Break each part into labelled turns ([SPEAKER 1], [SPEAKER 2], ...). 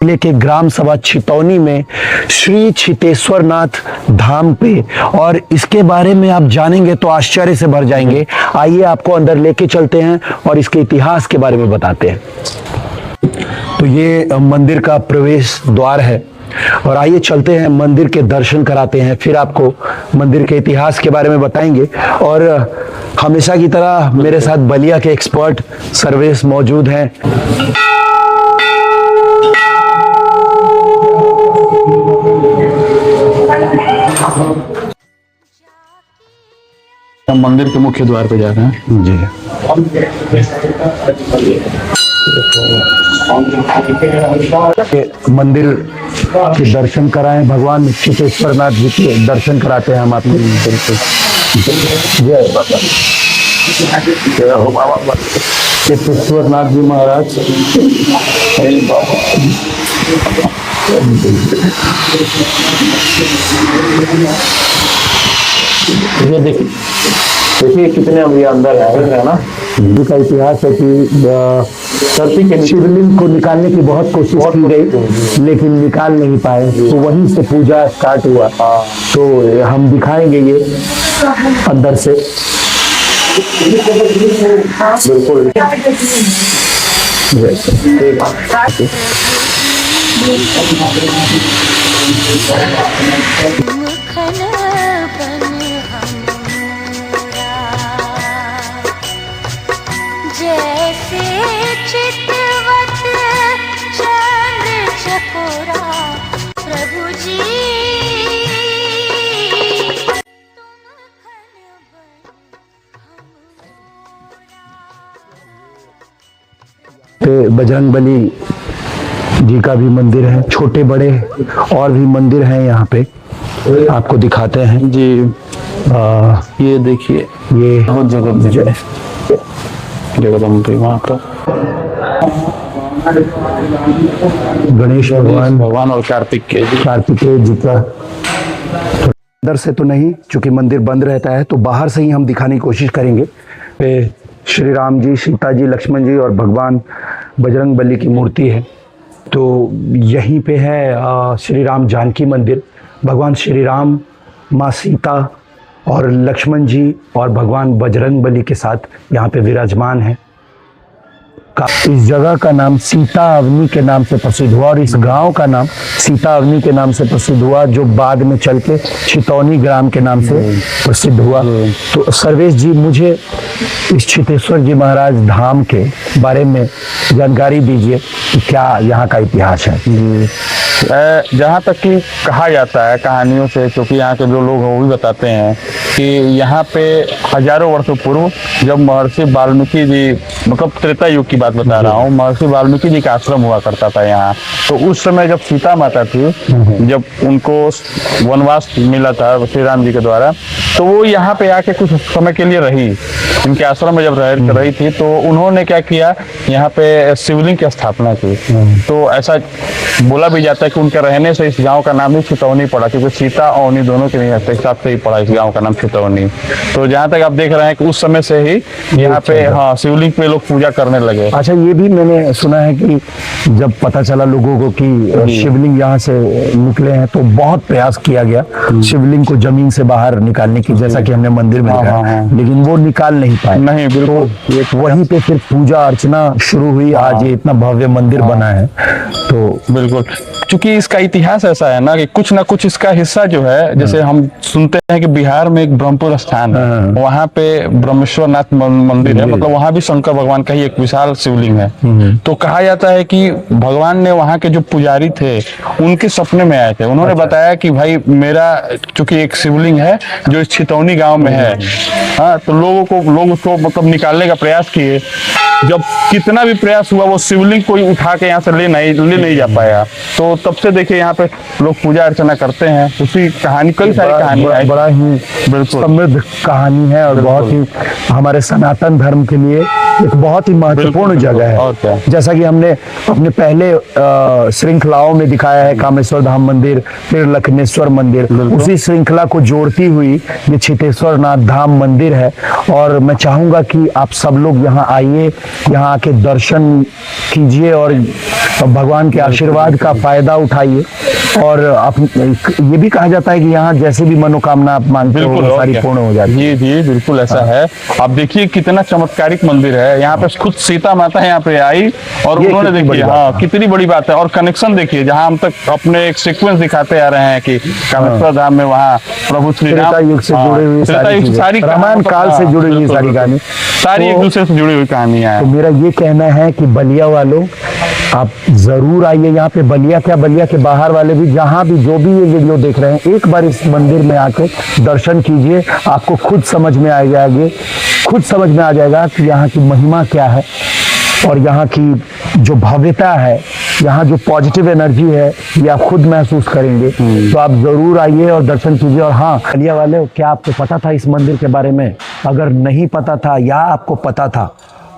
[SPEAKER 1] जिले के ग्राम सभा छितौनी में श्री छितेश्वरनाथ धाम पे, और इसके बारे में आप जानेंगे तो आश्चर्य से भर जाएंगे। आइए आपको अंदर लेके चलते हैं और इसके इतिहास के बारे में बताते हैं। तो ये मंदिर का प्रवेश द्वार है और आइए चलते हैं, मंदिर के दर्शन कराते हैं, फिर आपको मंदिर के इतिहास के बारे में बताएंगे। और हमेशा की तरह मेरे साथ बलिया के एक्सपर्ट सर्वेश मौजूद हैं।
[SPEAKER 2] हम मंदिर के मुख्य द्वार पे जा रहे हैं
[SPEAKER 1] जी। मंदिर के दर्शन कराएं, भगवान छितेश्वरनाथ जी के दर्शन कराते हैं हम आपको। जय बाबा, जय हो बाबा छितेश्वरनाथ जी महाराज। ये देखिए कितने अभी अंदर है ना। हिंदू का इतिहास है कि धरती के शिवलिंग को निकालने की बहुत कोशिश की गई लेकिन निकाल नहीं पाए, तो वहीं से पूजा स्टार्ट हुआ। तो हम दिखाएंगे ये अंदर से। बिल्कुल
[SPEAKER 3] जैसे चितवत चंद्र चकोरा प्रभु जी
[SPEAKER 1] पे बजरंगबली जी का भी मंदिर है, छोटे बड़े और भी मंदिर हैं यहाँ पे, आपको दिखाते हैं
[SPEAKER 2] जी। ये देखिए,
[SPEAKER 1] ये
[SPEAKER 2] बहुत जगह जगदम्बे वहाँ पर
[SPEAKER 1] गणेश
[SPEAKER 2] भगवान और कार्तिकेय
[SPEAKER 1] जी का। अंदर से तो नहीं, चूंकि मंदिर बंद रहता है, तो बाहर से ही हम दिखाने की कोशिश करेंगे। पे श्री राम जी, सीता जी, लक्ष्मण जी और भगवान बजरंगबली की मूर्ति है। तो यहीं पे है श्री राम जानकी मंदिर। भगवान श्री राम, माँ सीता और लक्ष्मण जी और भगवान बजरंगबली के साथ यहाँ पे विराजमान है। इस जगह का नाम सीता अवनी के नाम से प्रसिद्ध हुआ और इस गांव का नाम सीता अवनी के नाम से प्रसिद्ध हुआ, जो बाद में चल के छितौनी ग्राम के नाम से प्रसिद्ध हुआ। तो सर्वेश जी, मुझे इस छितेश्वर जी महाराज धाम के बारे में जानकारी दीजिए कि क्या यहाँ का इतिहास है।
[SPEAKER 2] जहाँ तक कि कहा जाता है कहानियों से, क्योंकि यहाँ के जो लोग हैं वो भी बताते हैं कि यहाँ पे हजारों वर्षों पूर्व जब महर्षि वाल्मीकि जी, मतलब त्रेता युग की बात बता रहा हूँ, महर्षि वाल्मीकि जी का आश्रम हुआ करता था यहाँ। तो उस समय जब सीता माता थी, जब उनको वनवास मिला था श्री राम जी के द्वारा, तो वो यहाँ पे आके कुछ समय के लिए रही। इनके आश्रम में जब रह रही थी तो उन्होंने क्या किया, यहाँ पे शिवलिंग की स्थापना की। तो ऐसा बोला भी जाता है कि उनके रहने से इस गांव का नाम ही छितौनी पड़ा, क्योंकि सीता अवनी दोनों के हिसाब से ही पड़ा इस गांव का नाम छितौनी। तो जहाँ तक आप देख रहे हैं कि उस समय से ही यहाँ पे शिवलिंग पे लोग पूजा करने लगे।
[SPEAKER 1] अच्छा, ये भी मैंने सुना है कि जब पता चला लोगों को कि शिवलिंग यहाँ से निकले हैं तो बहुत प्रयास किया गया शिवलिंग को जमीन से बाहर निकालने की, जैसा कि हमने मंदिर में देखा, लेकिन वो निकाल नहीं पाए।
[SPEAKER 2] नहीं, बिल्कुल।
[SPEAKER 1] तो वहीं पे फिर पूजा अर्चना शुरू हुई। आज ये इतना भव्य मंदिर बना है। तो
[SPEAKER 2] बिल्कुल, क्योंकि इसका इतिहास ऐसा है ना कि कुछ ना कुछ इसका हिस्सा जो है, जैसे हम सुनते हैं कि बिहार में एक ब्रह्मपुर स्थान है, वहाँ पे ब्रह्मेश्वरनाथ मंदिर है, मतलब वहाँ भी शंकर भगवान का ही एक विशाल शिवलिंग है। तो कहा जाता है कि भगवान ने वहाँ के जो पुजारी थे उनके सपने में आए थे। उन्होंने बताया कि भाई मेरा चूंकि एक शिवलिंग है जो इस छितौनी गांव में है, हाँ, तो लोग उसको मतलब निकालने का प्रयास किए। जब कितना भी प्रयास हुआ वो शिवलिंग कोई उठा के यहाँ से ले नहीं जा पाया। तो तब से देखिए यहाँ पे लोग पूजा अर्चना करते हैं। उसी कहानी, कई सारी कहानी है,
[SPEAKER 1] बड़ा ही
[SPEAKER 2] बिल्कुल
[SPEAKER 1] समृद्ध कहानी है और बहुत ही हमारे सनातन धर्म के लिए एक बहुत ही महत्वपूर्ण जगह है।
[SPEAKER 2] और क्या,
[SPEAKER 1] जैसा कि हमने अपने पहले श्रृंखलाओं में दिखाया है, कामेश्वर धाम मंदिर, फिर लखनेश्वर मंदिर, उसी श्रृंखला को जोड़ती हुई ये छितेश्वरनाथ धाम मंदिर है। और मैं चाहूंगा कि आप सब लोग यहाँ आइए, यहाँ आके दर्शन कीजिए और भगवान के आशीर्वाद का फायदा उठाइए। और ये भी कहा जाता है कि यहाँ जैसे भी मनोकामना आप मांगते हो
[SPEAKER 2] बिल्कुल
[SPEAKER 1] वो
[SPEAKER 2] और
[SPEAKER 1] सारी
[SPEAKER 2] क्या।
[SPEAKER 1] पूर्ण हो जाती है।
[SPEAKER 2] जी जी बिल्कुल ऐसा है। आप देखिए कितना चमत्कारिक मंदिर है यहाँ पे। खुद सीता माता यहाँ पे आई और
[SPEAKER 1] ये
[SPEAKER 2] उन्होंने
[SPEAKER 1] कितनी बड़ी
[SPEAKER 2] देखिए
[SPEAKER 1] बात
[SPEAKER 2] हाँ
[SPEAKER 1] है।
[SPEAKER 2] कितनी बड़ी बात है। और कनेक्शन देखिए जहाँ हम तक अपने एक सीक्वेंस दिखाते आ रहे हैं कि कामेश्वर धाम में वहाँ प्रभु श्री राम
[SPEAKER 1] त्रेता युग से जुड़ी हुई
[SPEAKER 2] त्रेता
[SPEAKER 1] सारी
[SPEAKER 2] युग से
[SPEAKER 1] चीजें,
[SPEAKER 2] सारी
[SPEAKER 1] रामायण काल से जुड़ी हुई
[SPEAKER 2] बिल्कुल,
[SPEAKER 1] सारी
[SPEAKER 2] बिल्कुल।
[SPEAKER 1] कहानी।
[SPEAKER 2] सारी एक
[SPEAKER 1] तो-
[SPEAKER 2] दूसरे से जुड़ी हुई कहानियां
[SPEAKER 1] तो
[SPEAKER 2] हैं।
[SPEAKER 1] मेरा ये कहना है कि बलिया वालों आप जरूर आइए यहाँ पे। बलिया क्या, बलिया के बाहर वाले भी, जहाँ भी जो भी ये वीडियो देख रहे हैं, एक बार इस मंदिर में आके दर्शन कीजिए। आपको खुद समझ में आ जाएगी, खुद समझ में आ जाएगा कि यहाँ की महिमा क्या है और यहाँ की जो भव्यता है, यहाँ जो पॉजिटिव एनर्जी है, ये आप खुद महसूस करेंगे। तो आप जरूर आइए और दर्शन कीजिए। और हाँ, बलिया वाले, क्या आपको पता था इस मंदिर के बारे में? अगर नहीं पता था या आपको पता था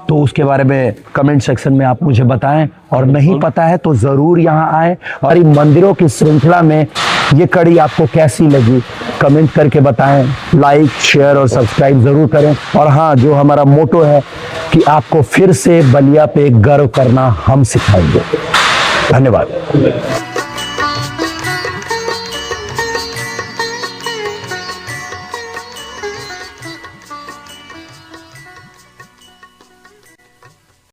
[SPEAKER 1] तो उसके बारे में कमेंट सेक्शन में आप मुझे बताएं। और नहीं पता है तो ज़रूर यहाँ आए। और इन मंदिरों की श्रृंखला में ये कड़ी आपको कैसी लगी कमेंट करके बताएं। लाइक, शेयर और सब्सक्राइब ज़रूर करें। और हाँ, जो हमारा मोटो है कि आपको फिर से बलिया पे गर्व करना हम सिखाएंगे। धन्यवाद।